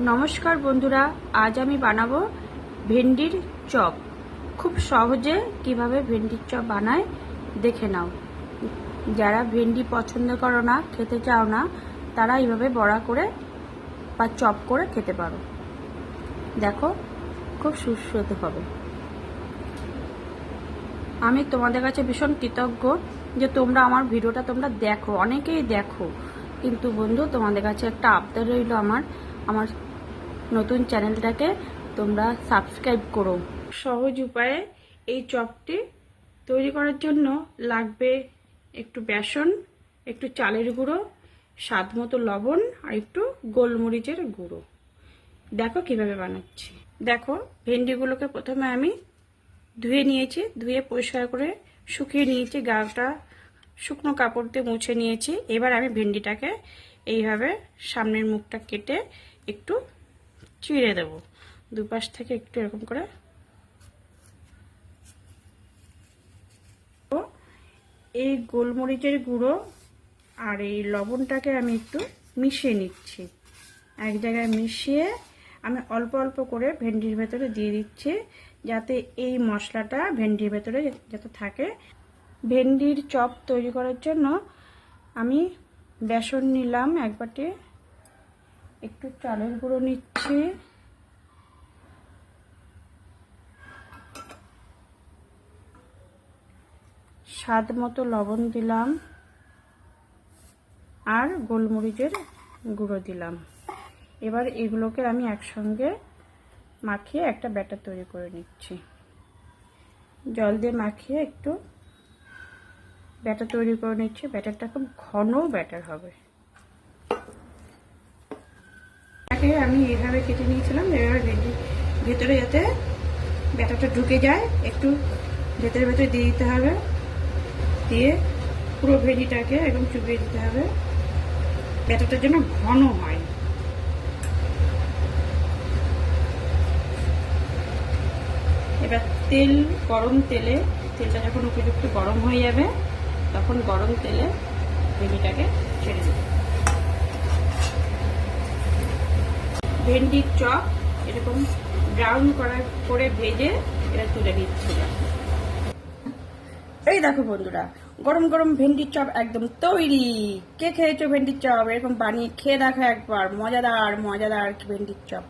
নমস্কার বন্ধুরা, আজ আমি বানাবো ভেন্ডির চপ। খুব সহজে কিভাবে ভেন্ডির চপ বানায় দেখে নাও। যারা ভেন্ডি পছন্দ করো না, খেতে চাও না, তারা এইভাবে বড়া করে বা চপ করে খেতে পারো। দেখো, খুব সুস্বাদু হবে। আমি তোমাদের কাছে ভীষণ কৃতজ্ঞ যে তোমরা আমার ভিডিওটা দেখো, অনেকেই দেখো, কিন্তু বন্ধু তোমাদের কাছে একটা আবদার রইল আমার নতুন চ্যানেলটাকে তোমরা সাবস্ক্রাইব করো। সহজ উপায়ে এই চপটি তৈরি করার জন্য লাগবে একটু বেসন, একটু চালের গুঁড়ো, স্বাদ মতো লবণ আর একটু গোলমরিচের গুঁড়ো। দেখো কিভাবে বানাচ্ছি। দেখো, ভেন্ডিগুলোকে প্রথমে আমি ধুয়ে নিয়েছি, ধুয়ে পরিষ্কার করে শুকিয়ে নিয়েছি, গাটা শুকনো কাপড় দিয়ে মুছে নিয়েছি। এবার আমি ভেন্ডিটাকে এইভাবে সামনের মুখটা কেটে একটু চিড়ে দেব, দুপাশ থেকে একটু এরকম করে। এই গোলমরিচের গুঁড়ো আর এই লবণটাকে আমি একটু মিশিয়ে নিচ্ছি। এক জায়গায় মিশিয়ে আমি অল্প অল্প করে ভেন্ডির ভেতরে দিয়ে দিচ্ছি, যাতে এই মশলাটা ভেন্ডির ভেতরে যাতে থাকে। ভেন্ডির চপ তৈরি করার জন্য আমি বেসন নিলাম এক বাটি, একটু চালের গুঁড়ো নিচ্ছি, স্বাদ মতো লবণ দিলাম আর গোলমরিচের গুঁড়ো দিলাম। এবার এগুলোকে আমি একসঙ্গে মাখিয়ে একটা ব্যাটার তৈরি করে নিচ্ছি। জল দিয়ে মাখিয়ে একটু ব্যাটার তৈরি করে নিচ্ছি। ব্যাটারটা খুব ঘন ব্যাটার হবে। এটাকে আমি এইভাবে কেটে নিয়েছিলাম, এভাবে ভেতরে যাতে ব্যাটারটা ঢুকে যায় একটু ভেতরে ভেতরে দিয়ে দিতে হবে। দিয়ে পুরো ভেন্ডিটাকে একদম চুবিয়ে দিতে হবে, ব্যাটারটার জন্য ঘন হয়। এবার তেলটা যখন উপযুক্ত গরম হয়ে যাবে, তখন গরম তেলে ভেন্ডিটাকে ছেড়ে দেবে। ভেন্ডির চপ এরকম ব্রাউন করে ভেজে এটা তুলে দিচ্ছি। এই দেখো বন্ধুরা, গরম গরম ভেন্ডির চপ একদম তৈরি। কে খেয়েছো ভেন্ডির চপ? এরকম বানিয়ে খেয়ে দেখো একবার, মজাদার মজাদার ভেন্ডির চপ।